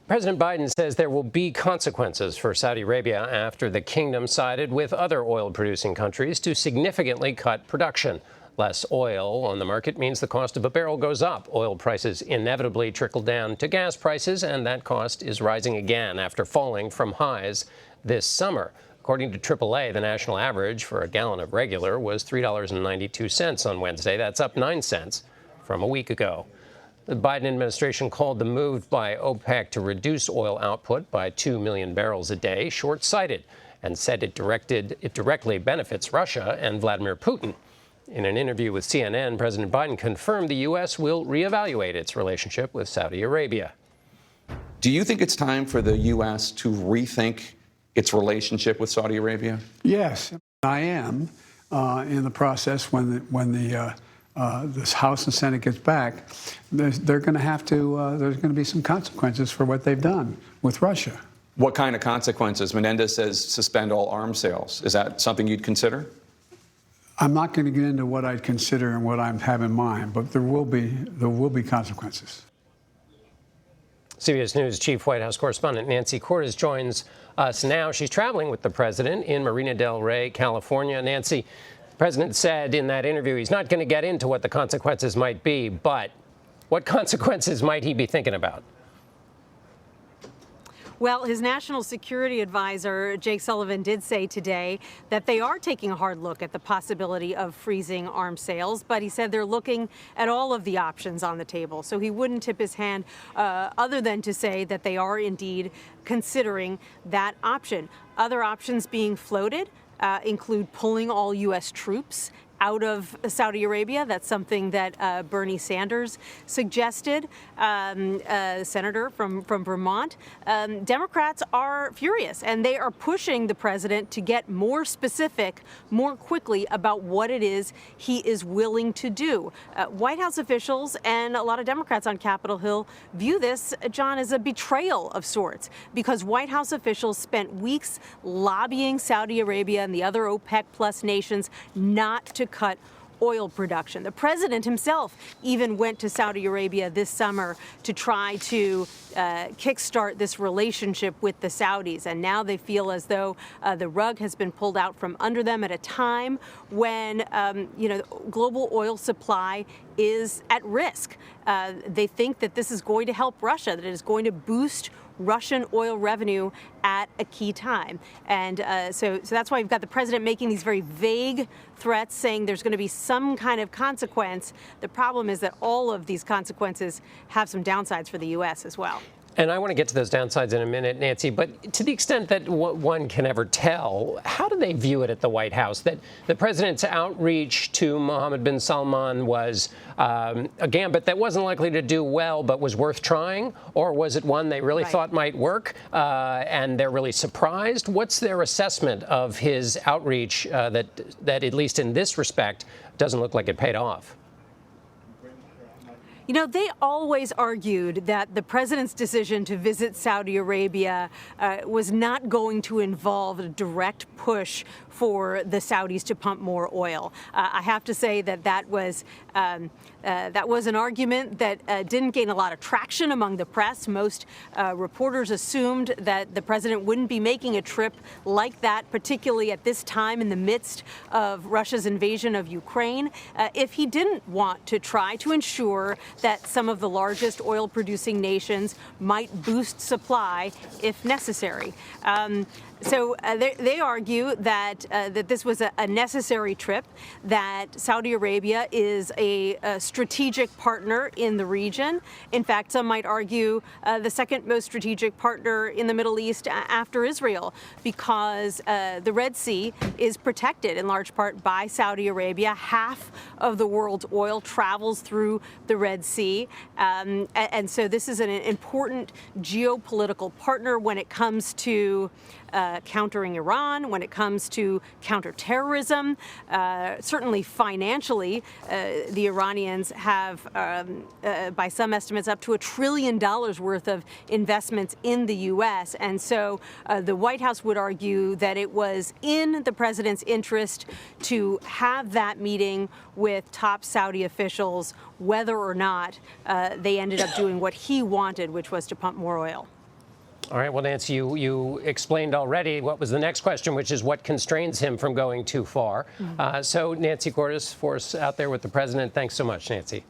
President Biden says there will be consequences for Saudi Arabia after the kingdom sided with other oil-producing countries to significantly cut production. Less oil on the market means the cost of a barrel goes up. Oil prices inevitably trickle down to gas prices, and that cost is rising again after falling from highs this summer. According to AAA, the national average for a gallon of regular was $3.92 on Wednesday. That's up 9 cents from a week ago. The Biden administration called the move by OPEC to reduce oil output by 2 million barrels a day short-sighted and said it directly benefits Russia and Vladimir Putin. In an interview with CNN, President Biden confirmed the U.S. will reevaluate its relationship with Saudi Arabia. Do you think it's time for the U.S. to rethink its relationship with Saudi Arabia? Yes, I am in the process when this House and Senate gets back. They're going to have to. There's going to be some consequences for what they've done with Russia. What kind of consequences? Menendez says suspend all arms sales. Is that something you'd consider? I'm not going to get into what I'd consider and what I have in mind, but there will be consequences. CBS News Chief White House correspondent Nancy Cordes joins us now. She's traveling with the president in Marina del Rey, California. Nancy, the president said in that interview he's not going to get into what the consequences might be, but what consequences might he be thinking about? Well, his national security advisor, Jake Sullivan, did say today that they are taking a hard look at the possibility of freezing arms sales, but he said they're looking at all of the options on the table. So he wouldn't tip his hand other than to say that they are indeed considering that option. Other options being floated include pulling all U.S. troops out of Saudi Arabia. That's something that Bernie Sanders suggested, senator from Vermont. Democrats are furious, and they are pushing the president to get more specific, more quickly about what it is he is willing to do. White House officials and a lot of Democrats on Capitol Hill view this, John, as a betrayal of sorts, because White House officials spent weeks lobbying Saudi Arabia and the other OPEC plus nations not to cut oil production. The president himself even went to Saudi Arabia this summer to try to kickstart this relationship with the Saudis. And now they feel as though the rug has been pulled out from under them at a time when, global oil supply is at risk. They think that this is going to help Russia, that it is going to boost Russian oil revenue at a key time. And so that's why you've got the president making these very vague threats, saying there's going to be some kind of consequence. The problem is that all of these consequences have some downsides for the U.S. as well. And I want to get to those downsides in a minute, Nancy, but to the extent that one can ever tell, how do they view it at the White House? That the president's outreach to Mohammed bin Salman was a gambit that wasn't likely to do well but was worth trying? Or was it one they really thought might work and they're really surprised? What's their assessment of his outreach that at least in this respect, doesn't look like it paid off? You know, they always argued that the president's decision to visit Saudi Arabia was not going to involve a direct push for the Saudis to pump more oil. I have to say that was an argument that didn't gain a lot of traction among the press. Most reporters assumed that the president wouldn't be making a trip like that, particularly at this time in the midst of Russia's invasion of Ukraine, if he didn't want to try to ensure that some of the largest oil-producing nations might boost supply if necessary. So they argue that this was a necessary trip, that Saudi Arabia is a strategic partner in the region. In fact, some might argue the second most strategic partner in the Middle East after Israel, because the Red Sea is protected in large part by Saudi Arabia. Half of the world's oil travels through the Red Sea. And so this is an important geopolitical partner when it comes to countering Iran, when it comes to counterterrorism. Certainly financially, the Iranians have, by some estimates, up to $1 trillion worth of investments in the U.S. And so the White House would argue that it was in the president's interest to have that meeting with top Saudi officials, whether or not they ended up doing what he wanted, which was to pump more oil. All right. Well, Nancy, you explained already what was the next question, which is what constrains him from going too far. So Nancy Cordes for us out there with the president. Thanks so much, Nancy.